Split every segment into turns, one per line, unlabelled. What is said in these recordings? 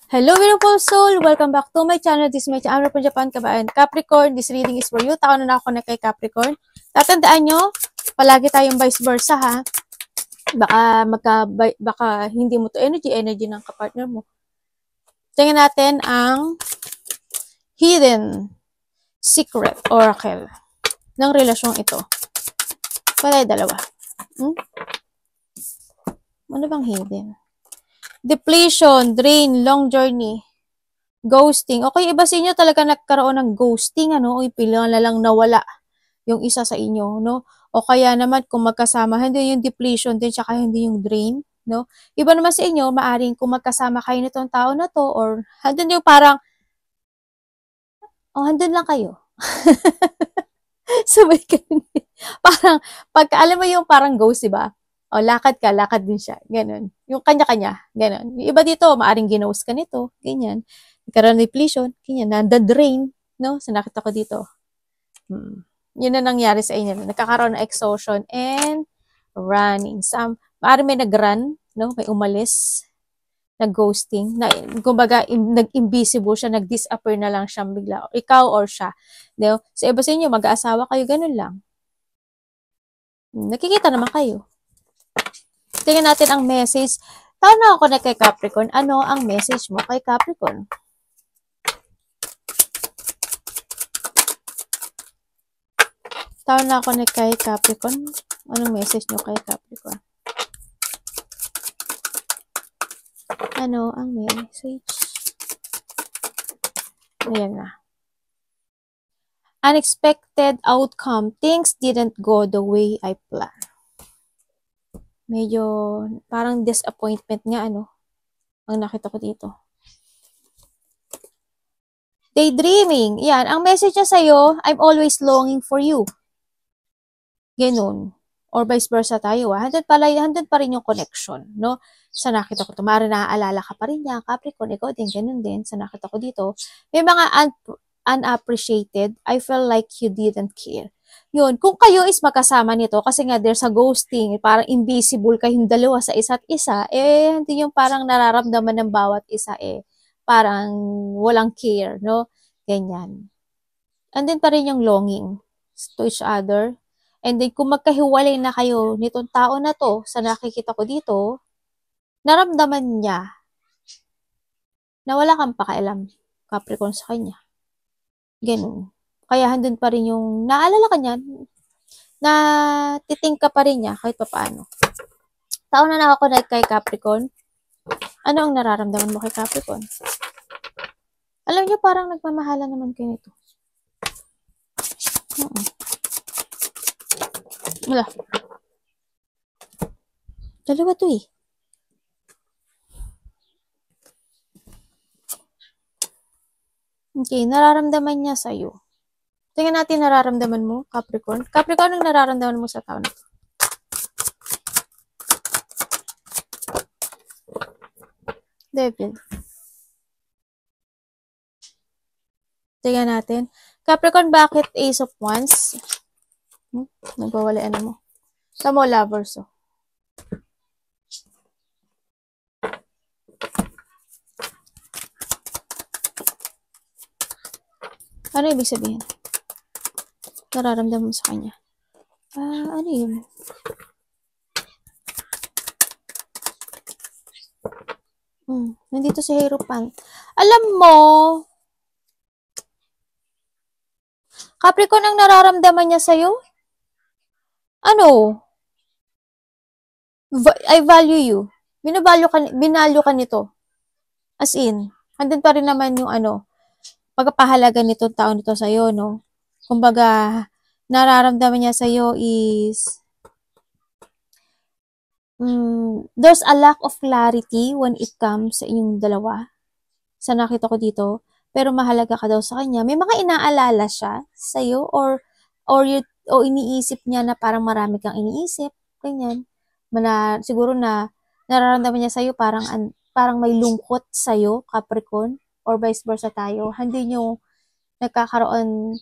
Hello, beautiful soul! Welcome back to my channel. This is my channel from Japan, kabayan. Capricorn, this reading is for you. Tao na ako na kay Capricorn. Tatandaan nyo, palagi tayong vice versa, ha? Baka hindi mo to energy ng kapartner mo. Tingnan natin ang hidden secret oracle ng relasyong ito. Palay dalawa. Ano bang hidden? Depletion, drain, long journey, ghosting. Okay, iba sa inyo talaga nagkaroon ng ghosting, ano? O pila na lang nawala yung isa sa inyo, no? O kaya naman kung magkasama, hindi yung depletion din, tsaka hindi yung drain, no? Iba naman sa inyo, maaring kung magkasama kayo nitong tao na to, or handun yung parang, handun lang kayo. Sabay kayo. Parang, pagka alam mo yung parang ghost, diba? O, lakad ka, lakad din siya. Ganon. Yung kanya-kanya. Ganon. Yung iba dito, maaring ginost ka nito. Ganyan. Nagkaroon ng depletion. Ganyan. Nanda-drain. No? So, nakita ko dito. Yun na nangyari sa inyo. Nagkakaroon ng exhaustion and running. Maaring may nag-run. No? May umalis. Nag-ghosting. Kumbaga, nag-invisible siya. Nag-disappear na lang siya bigla. Ikaw or siya. No? So, iba sa inyo, mag-aasawa kayo. Ganun lang. Nakikita naman kayo. Tingnan natin ang message. Tao na ako na kay Capricorn. Ano ang message mo kay Capricorn? Tao na ako na kay Capricorn. Anong message nyo kay Capricorn? Ano ang message? Ayan na. Unexpected outcome. Things didn't go the way I planned. Medyo parang disappointment nga, ano, ang nakita ko dito. Daydreaming. Yan. Ang message niya sa'yo, I'm always longing for you. Ganun. Or vice versa tayo. Handun pa rin yung connection, no? Sa nakita ko ito. Mara naaalala ka pa rin niya. Capricorn, ikaw din, ganun din. Sa nakita ko dito. May mga unappreciated. I felt like you didn't care. Yun, kung kayo is makasama nito, kasi nga there's a ghosting, parang invisible kayong dalawa sa isa't isa, hindi yung parang nararamdaman ng bawat isa, parang walang care, no? Ganyan. And then pa rin yung longing to each other. And then kung magkahiwalay na kayo nitong tao na to, sa nakikita ko dito, naramdaman niya na wala kang pakialam, Capricorn, sa kanya. Ganun. Kaya handun pa rin yung naalala ka niya, na titing ka pa rin niya kahit pa paano. Tao na nakakonect kay Capricorn. Ano ang nararamdaman mo kay Capricorn? Alam niyo, parang nagmamahala naman kayo nito. Wala. Dalawa to eh. Okay, nararamdaman niya sa'yo. Tingnan natin nararamdaman mo, Capricorn. Capricorn, ang nararamdaman mo sa tao na to? Devil. Tingnan natin. Capricorn, bakit Ace of Wands? Nagwawala ano mo. Tamo, Lovers. Ano ibig sabihin? Nararamdaman mo sa kanya. Ano yun? Nandito si Hierophant. Alam mo, Capricorn, ang nararamdaman niya sa'yo? Ano? I value you. Binalyo ka nito. As in, andun pa rin naman yung pagpapahalaga nitong tao nito sa'yo, no? Kumbaga, nararamdaman niya sa'yo is there's a lack of clarity when it comes sa inyong dalawa. Sa nakita ko dito, pero mahalaga ka daw sa kanya. May mga inaalala siya sa'yo or iniisip niya na parang marami kang iniisip, ganyan. Siguro na nararamdaman niya sa'yo parang may lungkot sa'yo, Capricorn, or vice versa tayo. Hindi nyo nagkakaroon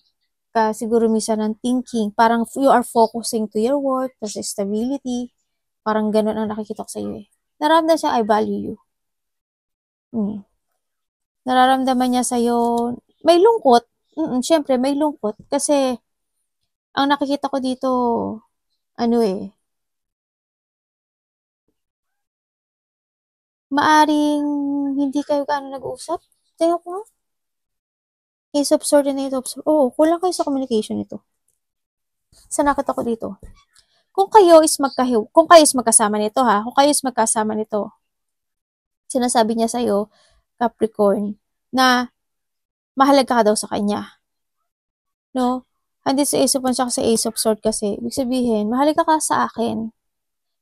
ka siguro minsan ng thinking. Parang you are focusing to your work, to stability. Parang ganun ang nakikita ko sa'yo eh. Nararamdaman siya, I value you. Nararamdaman niya sa'yo, may lungkot. Siyempre, may lungkot. Kasi, ang nakikita ko dito, maaring hindi kayo gaano nag-uusap. Tingnan ko nga. Ace of Swords and Eight of Swords. Oo, kulang kayo sa communication nito. Sa nakita ko dito. Kung kayo is magkasama nito ha, kung kayo is magkasama nito, sinasabi niya sa'yo, Capricorn, na mahalaga ka daw sa kanya. No? Hindi sa Ace of Wands sa Ace of Swords kasi, ibig sabihin, mahalaga ka sa akin.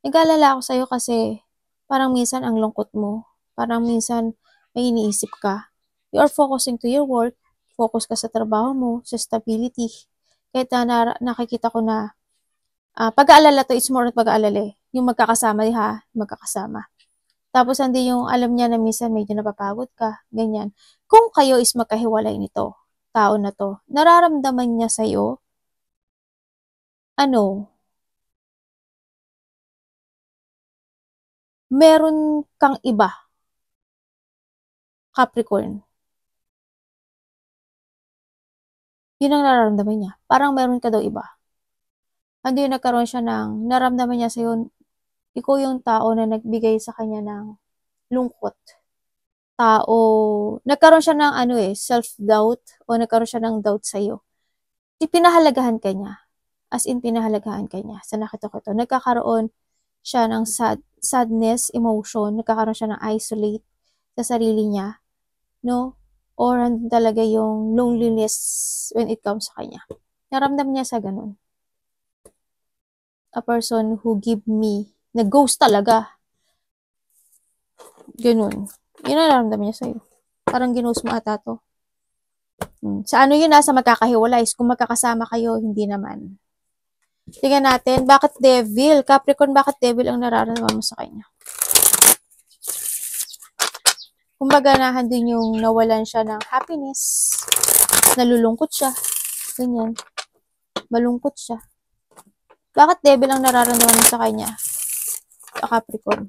Nag-aalala ako sa'yo kasi, parang minsan ang lungkot mo. Parang minsan may iniisip ka. You are focusing to your work, focus ka sa trabaho mo, sa stability. Kahit nakikita ko na pag-aalala to, it's more pag-aalala yung magkakasama magkakasama. Tapos hindi yung alam niya na minsan medyo napapagod ka, ganyan. Kung kayo is magkahiwalay nito, tao na to, nararamdaman niya sa'yo, meron kang iba, Capricorn. Yun ang nararamdaman niya. Parang meron ka daw iba. Hindi yung nagkaroon siya naramdaman niya sa'yo, ikaw yung tao na nagbigay sa kanya ng lungkot. Nagkaroon siya ng self-doubt o nagkaroon siya ng doubt sa'yo. Ipinahalagahan ka niya. As in, pinahalagahan ka niya. Sa nakita ko ito, nagkakaroon siya ng sadness, emotion, nagkakaroon siya ng isolate sa sarili niya, no? Or talaga yung loneliness when it comes sa kanya. Naramdam niya sa ganun. A person who give me, nag-ghost talaga. Ganun. Yun ang naramdam niya sa'yo. Parang ginost mo ata to. Sa yun nasa magkakahiwalay. Kung magkakasama kayo, hindi naman. Tingnan natin, bakit devil? Capricorn, bakit devil ang nararamdaman mo sa kanya? Kumbaga, din yung nawalan siya ng happiness. Nalulungkot siya. Ganyan. Malungkot siya. Bakit devil ang nararamdaman mo sa kanya? Sa Capricorn.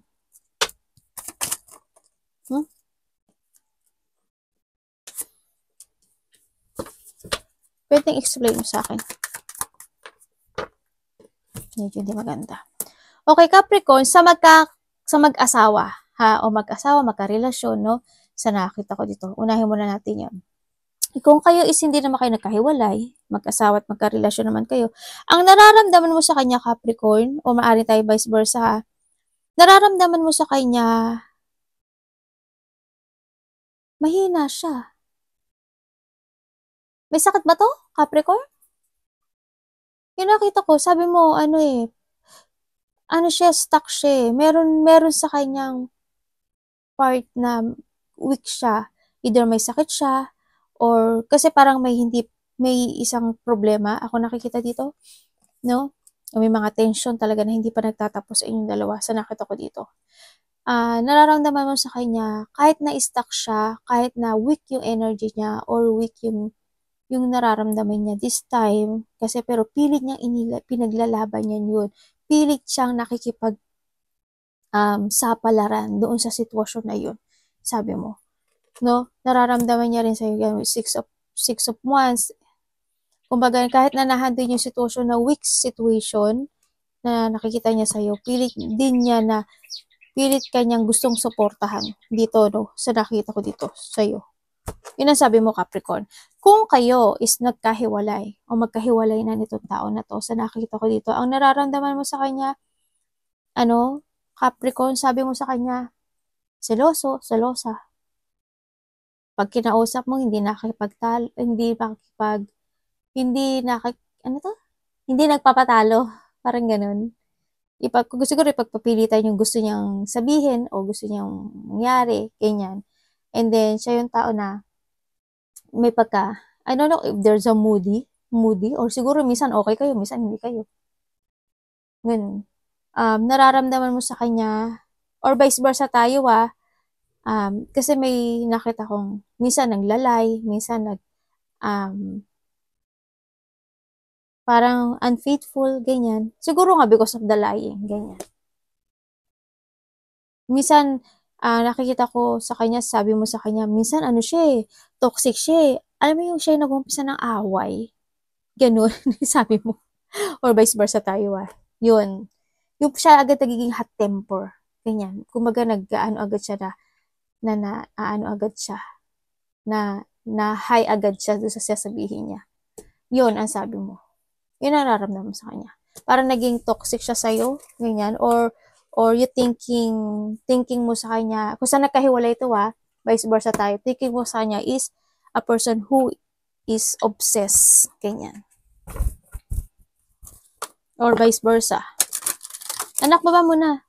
Pwedeng explain mo sa akin. Medyo hindi maganda. Okay, Capricorn, sa mag-asawa, ha? O mag-asawa, magka-relasyon, no? Sa nakita ko dito. Unahin muna natin yan. Kung kayo is hindi naman kayo nagkahiwalay, mag-asawa at magka-relasyon naman kayo, ang nararamdaman mo sa kanya, Capricorn, o maaari tayo vice versa, ha? Nararamdaman mo sa kanya, mahina siya. May sakit ba to, Capricorn? Yung nakita ko, sabi mo, stuck siya. Meron sa kanyang part na weak siya. Either may sakit siya, or kasi parang may isang problema ako nakikita dito, no? May mga tension talaga na hindi pa nagtatapos sa inyong dalawa sa nakita ko dito. Nararamdaman mo sa kanya, kahit na stuck siya, kahit na weak yung energy niya, or weak yung nararamdaman niya this time, kasi pero pilit niyang pinaglalaban niya yun. Pilit siyang nakikipag sapalaran doon sa sitwasyon na yun. Sabi mo. No? Nararamdaman niya rin sa'yo, six of wands. Kumbaga, kahit na nahandin yung sitwasyon na weak situation na nakikita niya sa'yo, pilit din niya na pilit kanyang gustong suportahan dito, no? Sa nakikita ko dito sa'yo. Yun ang sabi mo, Capricorn. Kung kayo is nagkahiwalay o magkahiwalay na nitong tao na to, sa nakikita ko dito, ang nararamdaman mo sa kanya, Capricorn, sabi mo sa kanya, seloso, selosa. Pag kinausap mo, hindi nagpapatalo. Parang ganun. Siguro ipagpapilitan yung gusto niyang sabihin o gusto niyang mangyari, ganyan. And then, siya yung tao na may I don't know if there's a moody, or siguro minsan okay kayo, minsan hindi kayo. Ganun. Nararamdaman mo sa kanya, or vice versa tayo kasi may nakita kong minsan naglalay, minsan parang unfaithful, ganyan. Siguro nga because of the lying, ganyan. Minsan, nakikita ko sa kanya, sabi mo sa kanya, minsan ano siya toxic siya Alam mo yung siya nag-umpisa ng away. Ganun, sabi mo. Or vice versa tayo Yun. Yung siya agad nagiging hot temper. Ganyan. Kumbaga nag-ano agad siya ano agad siya. Na high agad siya doon sa sasabihin niya. Yun ang sabi mo. Yun ang nararamdaman mo sa kanya. Parang naging toxic siya sa'yo. Ganyan. Or you thinking mo sa kanya, kung saan nagkahiwalay ito vice versa tayo, thinking mo sa kanya is a person who is obsessed. Ganyan. Or vice versa. Anak, baba mo na.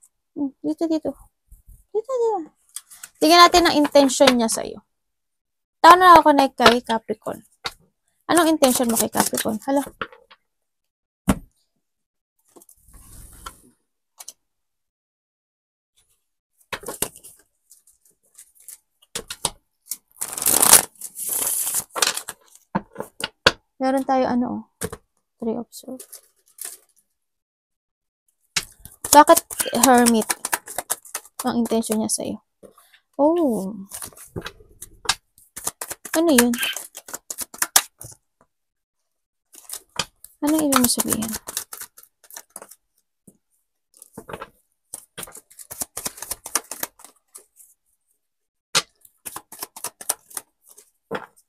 Dito. Dito. Tingnan natin ang intention niya sa'yo. Tao na ako connect kay Capricorn. Anong intention mo kay Capricorn? Hala. Meron tayo Three observe. Bakit hermit? Ang intention niya sa'yo. Oh. Ano yun? Anong ibig mo sabihin?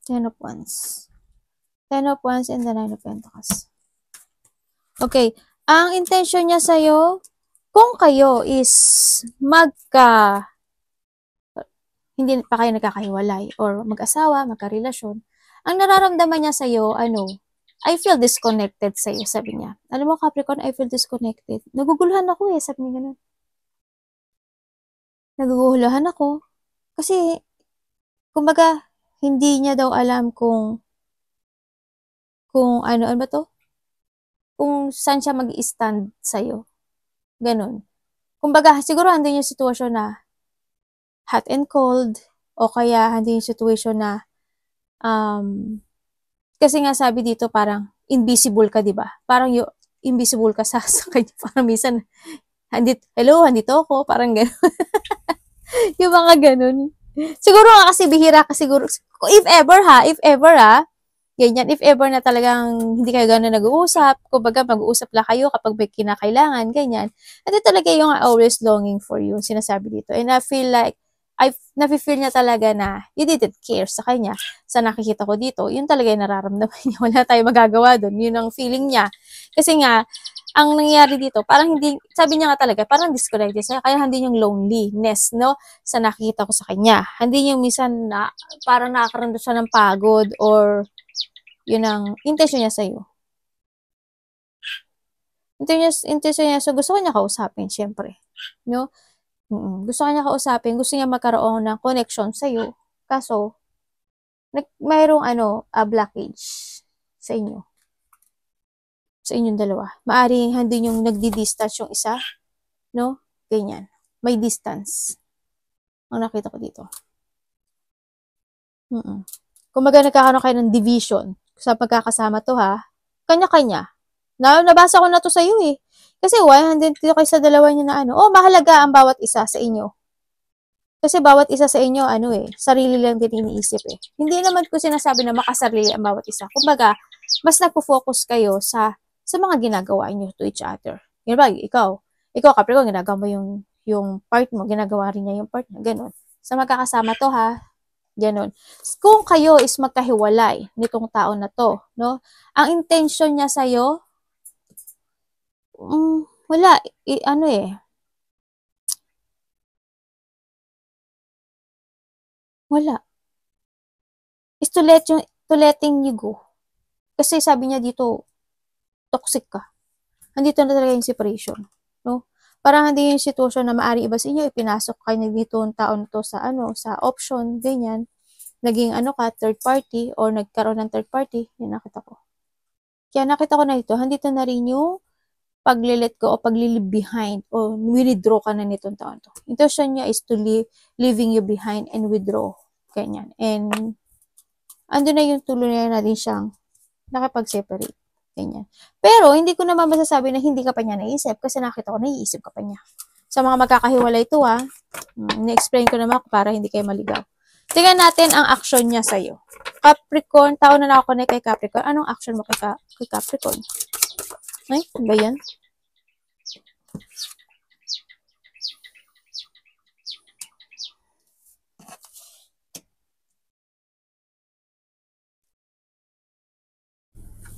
Ten of Wands. Ten of Wands and the Nine of Pentacles. Okay. Ang intention niya sa'yo, kung kayo is hindi pa kayo nagkakahiwalay or mag-asawa, magkarelasyon, ang nararamdaman niya sa'yo, I feel disconnected sa'yo, sabi niya. Alam mo, Capricorn, I feel disconnected. Naguguluhan ako sabi niya ganun. Naguguluhan ako. Kasi, kumbaga, hindi niya daw alam kung ano ba to? Kung saan siya mag-i-stand sa'yo. Ganun. Kumbaga, siguro andun yung sitwasyon na hot and cold, o kaya andun yung sitwasyon na kasi nga sabi dito parang invisible ka, di ba? Parang invisible ka sa kanya. Parang minsan, hello, andito ako. Parang gano'n. Yung mga ganun. Siguro nga kasi bihira ka siguro. If ever ganyan, if ever na talagang hindi kayo gano'n nag-uusap, kumbaga mag-uusap lang kayo kapag may kinakailangan, ganyan. Ito talaga yung always longing for you, sinasabi dito. And I feel like, nafe-feel niya talaga na you didn't care sa kanya. Sa nakikita ko dito, yun talaga yung nararamdaman niya. Wala tayong magagawa doon. Yun ang feeling niya. Kasi nga, ang nangyayari dito, parang hindi, sabi niya nga talaga, parang disconnected siya. Kaya hindi yung loneliness, no? Sa nakikita ko sa kanya. Hindi yung minsan na, parang nakakaramdam siya ng pagod or yun ang intention niya sa'yo. Intention niya, so gusto ko niya kausapin, syempre. No? Gusto niya kausapin, gusto niya magkaroon ng connection sa'yo. Kaso, mayroong blockage sa inyo. Sa inyong dalawa. Maaring hindi yung nagdi-distance yung isa. No? Ganyan. May distance. Ang nakita ko dito. Kumbaga nagkakaroon kayo ng division sa pagkakasama to Kanya-kanya. Nabasa ko na to sa iyo Kasi hindi kayo sa dalawa niyo na mahalaga ang bawat isa sa inyo. Kasi bawat isa sa inyo, sarili lang din iniisip Hindi naman ko sinasabi na makasarili ang bawat isa. Kumbaga, mas nagpo-focus kayo sa mga ginagawa niyo to each other. Yun ba, ikaw Capricorn, ginagawa mo yung part mo, ginagawa rin niya yung part niya, ganun. Sa magkakasama to ganun. Kung kayo is magkahiwalay nitong tao na to, no? Ang intention niya sa'yo, wala, wala. Is to letting you go. Kasi sabi niya dito, toxic ka. Nandito na talaga yung separation, no? Parang hindi yung sitwasyon na maari iba sa inyo, ipinasok kayo dito ang taon to sa sa option, ganyan. Naging third party, or nagkaroon ng third party, yun nakita ko. Kaya nakita ko na dito, handito na rin yung pag-let go o pag-leave behind o withdraw ka na nitong taon to. Intention niya is to leaving you behind and withdraw. Ganyan. And ando na yung tuloy na din siyang nakapag-separate. Ganyan. Pero hindi ko naman masasabi na hindi ka pa niya naisip kasi nakita ko naiisip ka pa niya. Sa mga magkakahiwalay ito, ha. Ni-explain ko naman para hindi kayo maligaw. Tingnan natin ang action niya sa'yo. Capricorn, tao na nakakonect kay Capricorn. Anong action mo kay Capricorn? Ay, ano ba yan?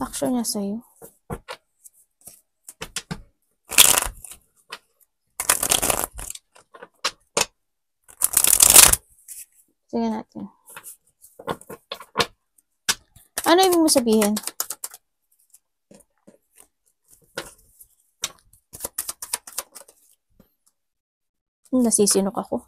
Action niya sa'yo. Tingnan natin. Ano ibig mo sabihin? Nasisinok ako.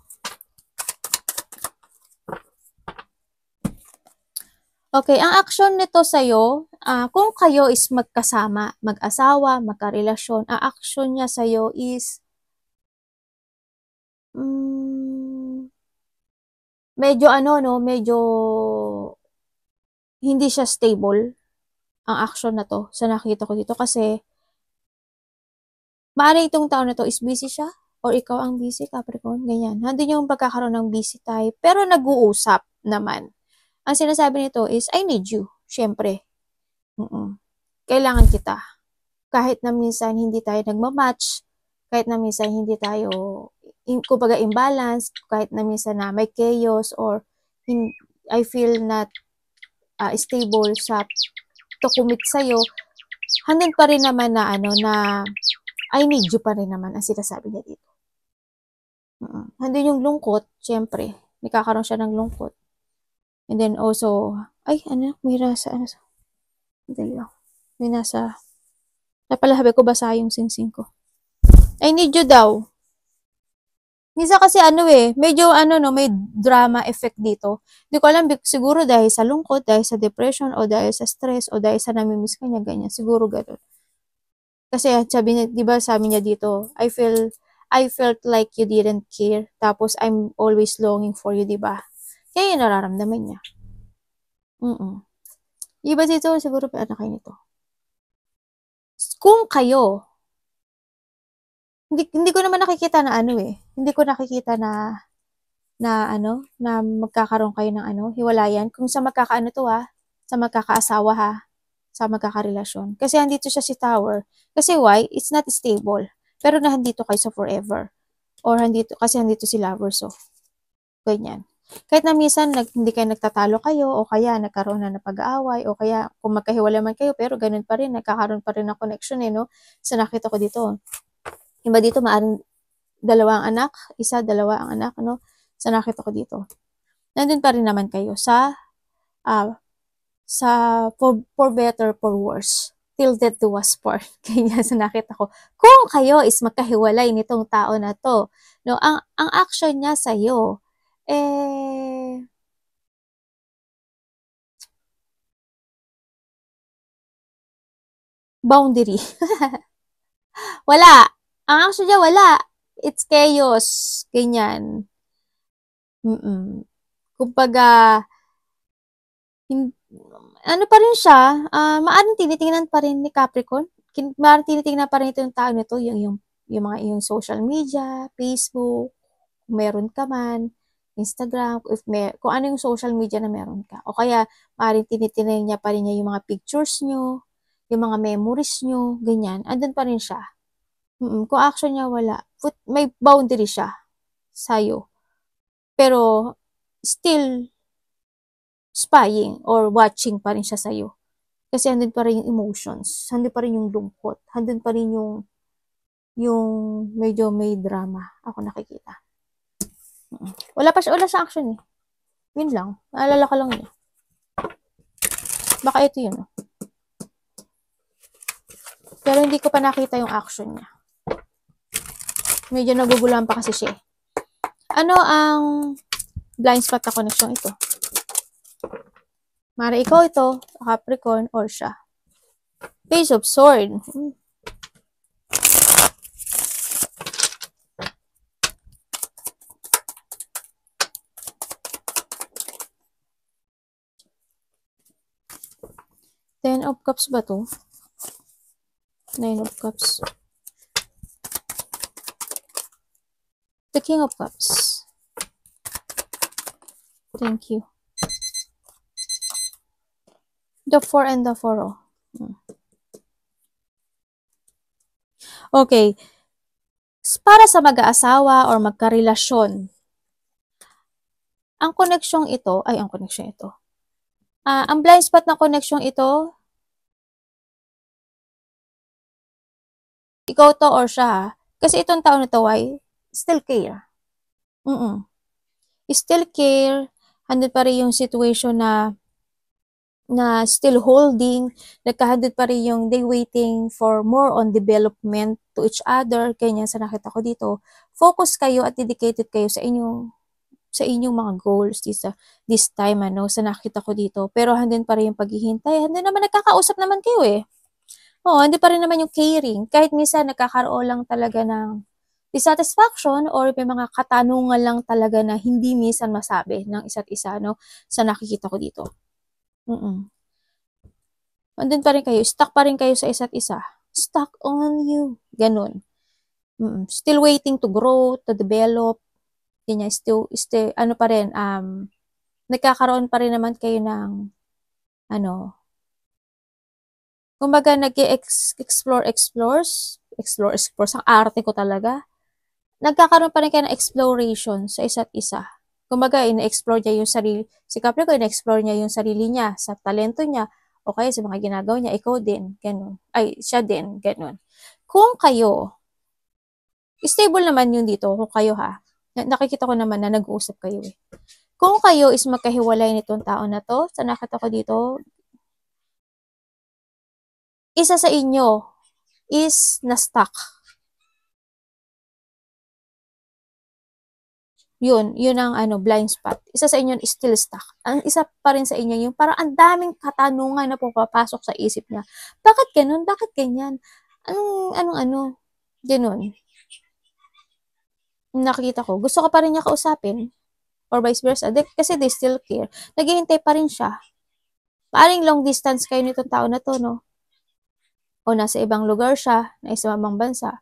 Okay, ang action nito sa'yo, kung kayo is magkasama, mag-asawa, magkarelasyon, ang action niya sa'yo is medyo medyo hindi siya stable ang action na to sa nakita ko dito kasi maaaring itong tao na to is busy siya or ikaw ang busy, Capricorn, ganyan. Nandun yung pagkakaroon ng busy type, pero nag-uusap naman. Ang sinasabi nito is, I need you. Siyempre. Kailangan kita. Kahit na minsan hindi tayo nagmamatch, kahit na minsan hindi tayo, kumbaga imbalance, kahit na minsan na may chaos or I feel not stable to commit sa'yo, hanggang pa rin naman na na I need you pa rin naman ang sinasabi niya dito. Hanggang yung lungkot, siyempre, may kakaroon siya ng lungkot. And then also, may nasa, may nasa, napalahabi ko basa yung sing-sing ko. I need you daw. Minsan kasi medyo may drama effect dito. Hindi ko alam, siguro dahil sa lungkot, dahil sa depression, o dahil sa stress, o dahil sa namimiss kanya, ganyan. Siguro ganun. Kasi sabi niya, di ba sabi niya dito, I felt like you didn't care. Tapos I'm always longing for you, di ba? Kaya yung nararamdaman niya. Iba dito, siguro pa kayo nito. Kung kayo, hindi ko naman nakikita na hindi ko nakikita na magkakaroon kayo ng hiwalayan. Kung sa magkakaano to sa magkakaasawa sa magkakarelasyon. Kasi andito siya si Tower. Kasi why? It's not stable. Pero nandito kayo sa forever. Or kasi andito si Lover, so ganyan. Kahit na minsan hindi kayo nagtatalo kayo o kaya nagkaroon na ng pag-aaway o kaya kung magkahiwalay man kayo pero ganun pa rin, nagkakaroon pa rin ng connection no? So nakita ko dito. Iba dito maaring dalawa ang anak, dalawa ang anak, no? So nakita ko dito. Nandun pa rin naman kayo sa for better, for worse. Till death do us part. Kaya sa nakita ko, kung kayo is magkahiwalay nitong tao na to, no, ang action niya sa'yo, boundary. Wala. Ang action niya, wala. It's chaos. Ganyan. Kumbaga, pa rin siya, maaaring tinitingnan pa rin ni Capricorn. Maaaring tinitingnan pa rin ito yung tao nito, yung social media, Facebook, kung meron ka man, Instagram, kung ano yung social media na meron ka. O kaya, maaaring tinitingnan niya pa rin niya yung mga pictures nyo, yung mga memories nyo, ganyan. Andun pa rin siya. Kung action niya, wala. May boundary siya sa'yo. Pero, still, spying or watching pa rin siya sa'yo. Kasi andun pa rin yung emotions, andun pa rin yung lungkot, andun pa rin yung medyo may drama ako nakikita. Wala sa action Yun lang. Naalala ko lang yun. Baka ito yun. Pero hindi ko pa nakita yung action niya. Medyo naguguluhan pa kasi siya. Ano ang blind spot na connection ito? Mara ikaw ito, Capricorn, or siya. Page of Sword. Ten of Cups ba to? Nine of Cups. The King of Cups. Thank you. The 4 and the 4. Oh. Okay. Para sa mag-aasawa or magkarelasyon, ang koneksyong ito, ang blind spot na koneksyong ito, ikaw to or siya, kasi itong tao na to ay still care. Still care, handun pa rin yung situation na still holding, nagkahandod pa rin yung they waiting for more on development to each other, ganyan sa nakita ko dito. Focus kayo at dedicated kayo sa inyong mga goals this time, sa nakita ko dito. Pero handun pa rin yung paghihintay, handun naman nagkakausap naman kayo eh. Handun pa rin naman yung caring, kahit minsan nagkakaroon lang talaga ng dissatisfaction or may mga katanungan lang talaga na hindi minsan masabi ng isa't isa, sa nakikita ko dito. Andun pa rin kayo, stuck pa rin kayo sa isa't isa. Stuck on you. Ganun. Still waiting to grow, to develop. Ganyan, still, pa rin, nagkakaroon pa rin naman kayo ng, kumbaga, nag-explore, ang arte ko talaga. Nagkakaroon pa rin kayo ng exploration sa isa't isa. Kumbaga, ina-explore niya yung sarili, si Capricorn, ina-explore niya yung sarili niya, sa talento niya, o kaya sa mga ginagawa niya, ikaw din, ganun. Siya din, ganun. Kung kayo, stable naman yun dito, kung kayo nakikita ko naman na nag-uusap kayo eh. Kung kayo is magkahiwalay nitong tao na to, sa nakita ko dito, isa sa inyo is na-stuck. Yun ang blind spot. Isa sa inyo is still stuck. Ang isa pa rin sa inyo yung parang ang daming katanungan na pupapasok sa isip niya. Bakit ganun? Bakit ganyan? Anong ganun. Nakikita ko. Gusto ka pa rin niya kausapin or vice versa. Kasi they still care. Naghihintay pa rin siya. Maaring long distance kayo nitong tao na to, no? O nasa ibang lugar siya, na isa ibang bansa.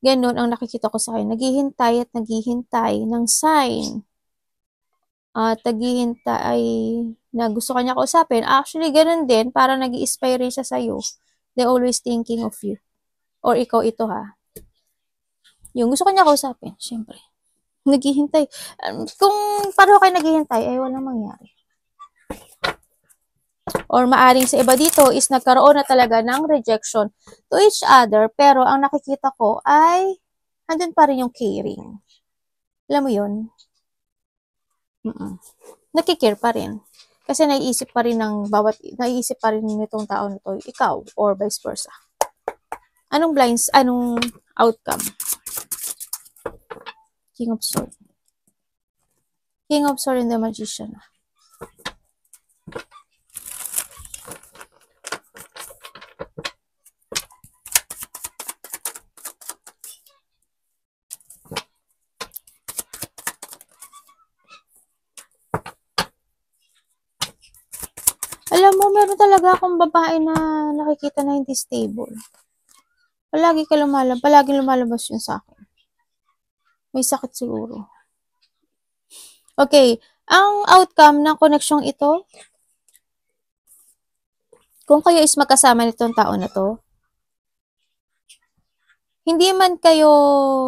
Ganun ang nakikita ko sa kanya. Naghihintay at naghihintay ng sign. At naghihintay na gusto kanya kausapin. Actually, ganun din. Para nag-i-inspire siya sa'yo. They're always thinking of you. Or ikaw ito Yung gusto kanya kausapin, syempre. Naghihintay. Kung paano kayo naghihintay, ay walang mangyari. Or maaring sa iba dito is nagkaroon na talaga ng rejection to each other, pero ang nakikita ko ay andun pa rin yung caring. Alam mo yun? Nakikare pa rin. Kasi naiisip pa rin nitong tao na to, ikaw, or vice versa. Anong outcome? King of Swords. King of Swords and the Magician. Alam mo, meron talaga akong babae na nakikita na hindi stable. Palaging lumalabas yun sa akin. May sakit siguro. Okay, ang outcome ng koneksyong ito, kung kayo is magkasama nitong tao na to, hindi man kayo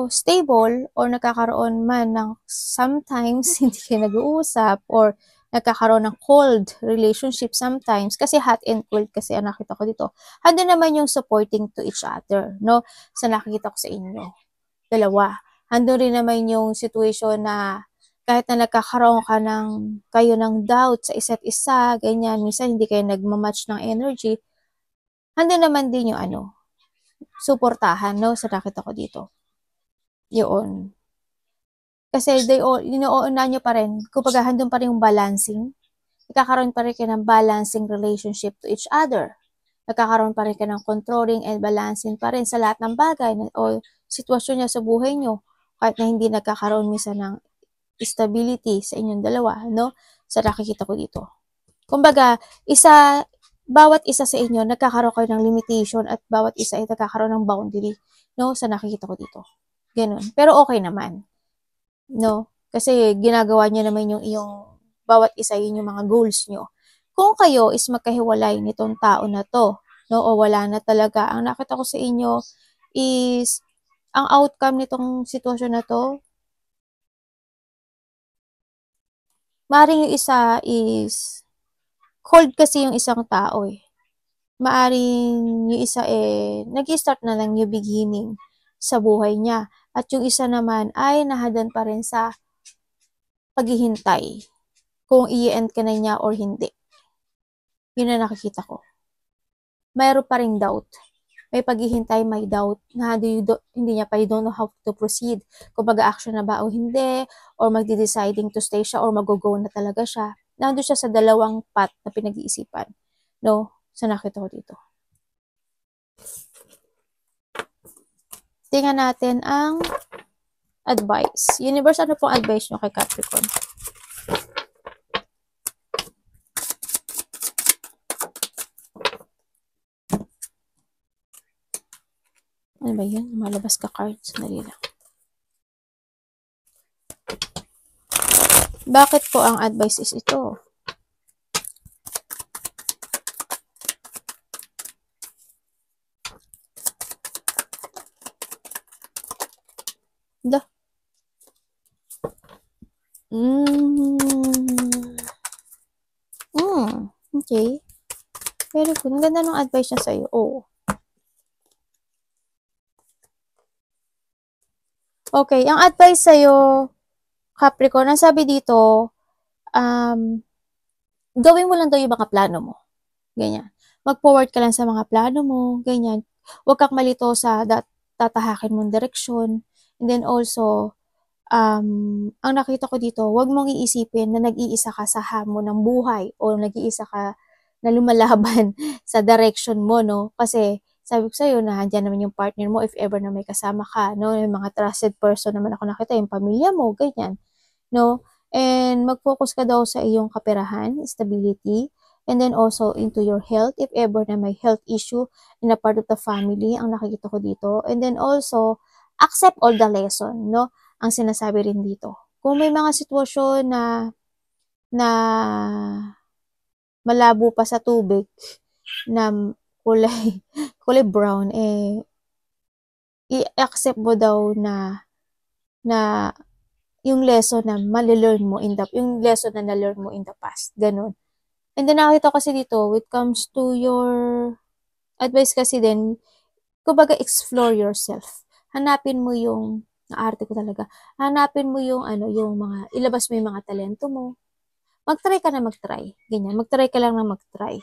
stable or nagkakaroon man ng sometimes hindi kayo nag-uusap or nagkakaroon ng cold relationship sometimes kasi hot and cold kasi ang nakita ko dito. Hando naman yung supporting to each other, no? Sa nakikita ko sa inyo. Dalawa. Hando rin naman yung situation na kahit na nagkakaroon kayo ng doubt sa isa't isa, ganyan, minsan hindi kayo nagmamatch ng energy, hando naman din yung suportahan, no? Sa nakita ko dito. Yun. Kasi inuuna nyo pa rin, kumbaga handun pa rin yung balancing. Nagkakaroon pa rin kayo ng balancing relationship to each other. Nagkakaroon pa rin kayo ng controlling and balancing pa rin sa lahat ng bagay o sitwasyon niya sa buhay nyo. Kahit na hindi nagkakaroon minsan ng stability sa inyong dalawa, no? Sa nakikita ko dito. Kumbaga, bawat isa sa inyo, nagkakaroon kayo ng limitation at bawat isa ay nagkakaroon ng boundary, no? Sa nakikita ko dito. Ganun. Pero okay naman. no? Kasi ginagawa niyo naman yung iyong bawat isa yun yung mga goals niyo. Kung kayo is magkahiwalay nitong tao na 'to, no, o wala na talaga, ang nakita ko sa inyo is ang outcome nitong sitwasyon na 'to, maaaring yung isa is cold kasi yung isang tao, eh. Maaaring yung isa, nag-i-start na ng new beginning sa buhay niya at yung isa naman ay nahadan pa rin sa paghihintay kung i-e-end ka na niya or hindi. Yun ang nakikita ko. Mayroon pa ring doubt. May paghihintay, may doubt na hindi niya pa, you don't know how to proceed. Kung mag-action na ba o hindi, or magde-deciding to stay siya, or mag-go na talaga siya. Nandun siya sa dalawang path na pinag-iisipan. No? So, nakita ko dito. Tingnan natin ang advice. Universe, ano pong advice nyo kay Capricorn? Ano ba yun? Malabas ka cards. Dali lang. Bakit po ang advice is ito? Da. Okay. Very good. Ang ganda ng advice niya sa'yo. Oh. Okay. Ang advice sa'yo, Capricorn, ang sabi dito, gawin mo lang daw yung mga plano mo. Ganyan. Mag-forward ka lang sa mga plano mo. Ganyan. Huwag kang malito sa tatahakin mong direksyon. And then also, ang nakita ko dito, huwag mong iisipin na nag-iisa ka sa hamon ng buhay o nag-iisa ka na lumalaban sa direction mo, no? Kasi sabi ko sa'yo na andyan naman yung partner mo if ever na may kasama ka, no? Yung mga trusted person naman ako nakita, yung pamilya mo, ganyan, no? And mag-focus ka daw sa iyong kaperahan, stability, and then also into your health if ever na may health issue in a part of the family, ang nakikita ko dito. And then also, accept all the lesson, no? Ang sinasabi rin dito. Kung may mga sitwasyon na malabo pa sa tubig na kulay kulay brown, i-accept mo daw na yung lesson na ma-learn mo yung lesson na na-learn mo in the past. Ganun. And then nakita ko kasi dito, when it comes to your advice kasi din, kumbaga explore yourself. Hanapin mo yung, naarte ko talaga, hanapin mo yung yung mga, ilabas mo yung mga talento mo. Mag-try ka na mag-try. Ganyan. Mag-try ka lang na mag-try.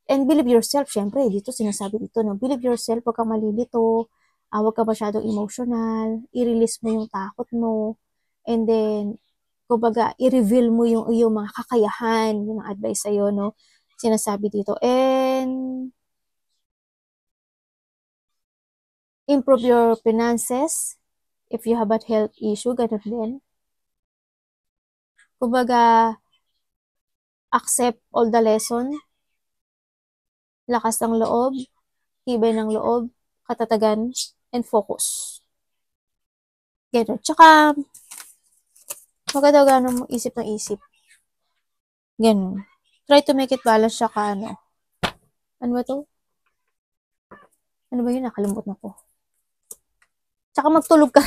And believe yourself, syempre, dito sinasabi dito, no? Believe yourself, huwag kang malilito, huwag ka masyadong emotional, i-release mo yung takot mo, and then, kumbaga, i-reveal mo yung mga kakayahan, yung mga advice sa'yo, no? Sinasabi dito. And, improve your finances, if you have a health issue, ganun din. Kumbaga, accept all the lesson, lakas ng loob, tibay ng loob, katatagan, and focus. Ganun. Tsaka, maganda gano'n mo isip ng isip. Ganun. Try to make it balance, tsaka ano ba to? Ano ba yun? Nakalimutan ko. Tsaka magtulog ka.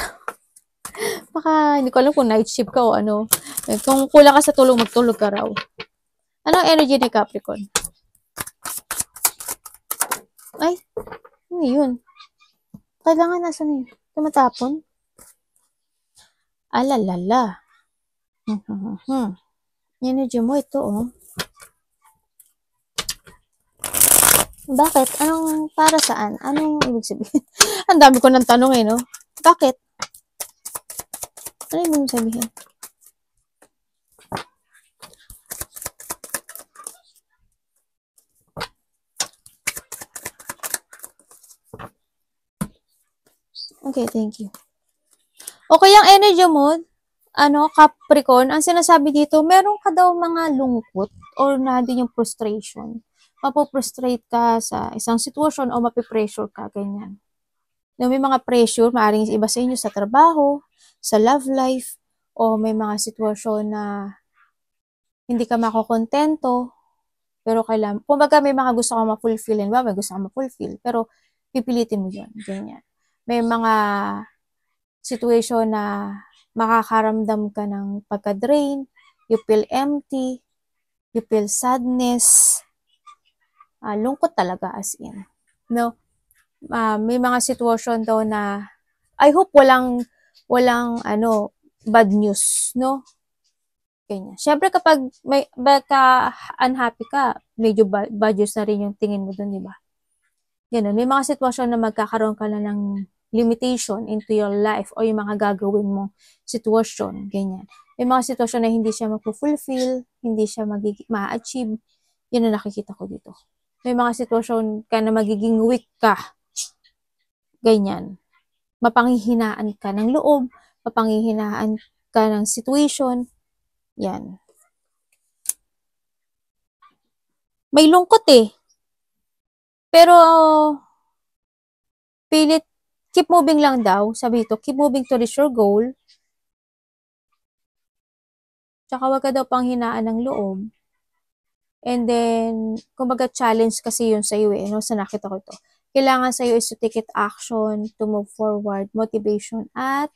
Baka, hindi ko alam kung night shift ka o ano. Kung kulang ka sa tulog, magtulog ka raw. Anong energy ni Capricorn? Ay, ano yun? Kailangan nasa na yun? Tumatapon? Alalala. Energy mo ito, oh. Bakit? Anong, para saan? Anong ibig sabihin? Ang dami ko ng tanong no? Bakit? Ano ibig sabihin? Okay, thank you. Okay, ang energy mo, Capricorn, ang sinasabi dito, meron ka daw mga lungkot or na din yung frustration. Mapoprostrate ka sa isang sitwasyon o mapipressure ka, ganyan. May mga pressure, maaaring iba sa inyo sa trabaho, sa love life, o may mga sitwasyon na hindi ka makokontento, pero kailangan, kumbaga may mga gusto kang ma-fulfill, ba? May gusto kang ma-fulfill, pero pipilitin mo yun, ganyan. May mga situation na makakaramdam ka ng pagka-drain, you feel empty, you feel sadness, lungkot talaga as in, no? May mga situation daw na, I hope walang bad news, no? Ganyan. Siyempre kapag may baka unhappy ka, medyo bad news na rin yung tingin mo dun, di ba? Ganun. May mga sitwasyon na magkakaroon ka na ng limitation into your life o yung mga gagawin mong sitwasyon, ganyan. May mga sitwasyon na hindi siya ma-fulfill, hindi siya ma-achieve. Yun ang nakikita ko dito. May mga sitwasyon ka na magiging weak ka. Ganyan. Mapanghihinaan ka ng loob, mapanghihinaan ka ng situation. Yan. May lungkot eh. Pero, pilit, keep moving lang daw. Sabi ito, keep moving to reach your goal. Tsaka wag ka daw panghinaan ng loob. And then, kumbaga challenge kasi yun sa'yo eh, no? Sa nakita ko ito. Kailangan sa'yo is to take it action, to move forward, motivation, at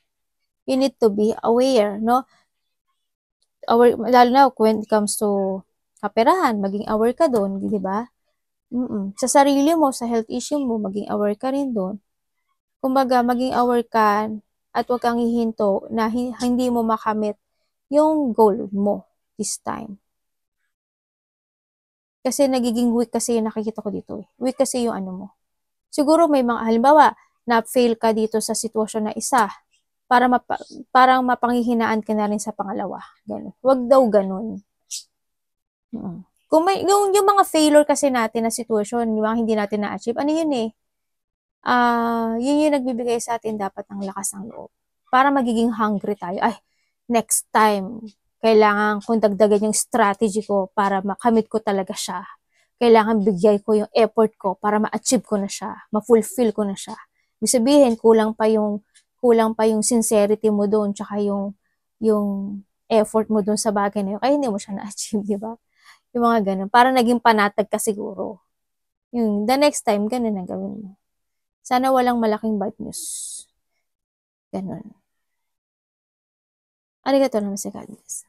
you need to be aware, no? Aware, lalo na when it comes to kaperahan, maging aware ka doon, di ba? Sa sarili mo, sa health issue mo, maging aware ka rin doon. Kumbaga, maging aware ka at huwag kang hihinto na hindi mo makamit yung goal mo this time. Kasi nagiging weak kasi yung nakikita ko dito eh. Weak kasi yung ano mo. Siguro may mga, halimbawa, na-fail ka dito sa sitwasyon na isa, parang mapanghihinaan ka na rin sa pangalawa. Ganun. Huwag daw ganun. Kung may, yung mga failure kasi natin na sitwasyon, yung mga hindi natin na-achieve, ano yun eh? Yun yung nagbibigay sa atin dapat ng lakas ng loob. Para magiging hungry tayo. Ay, next time, kailangan kong dagdagan yung strategy ko para makamit ko talaga siya. Kailangan bigay ko yung effort ko para ma-achieve ko na siya, ma-fulfill ko na siya. Ibig sabihin, kulang pa yung sincerity mo doon, tsaka yung effort mo doon sa bagay na yun. Kaya hindi mo siya na-achieve, di ba? Yung mga ganun. Para naging panatag ka siguro. Yung the next time, ganun ang gawin mo. Sana walang malaking bad news. Ganun. Arigatou naman si Cadence.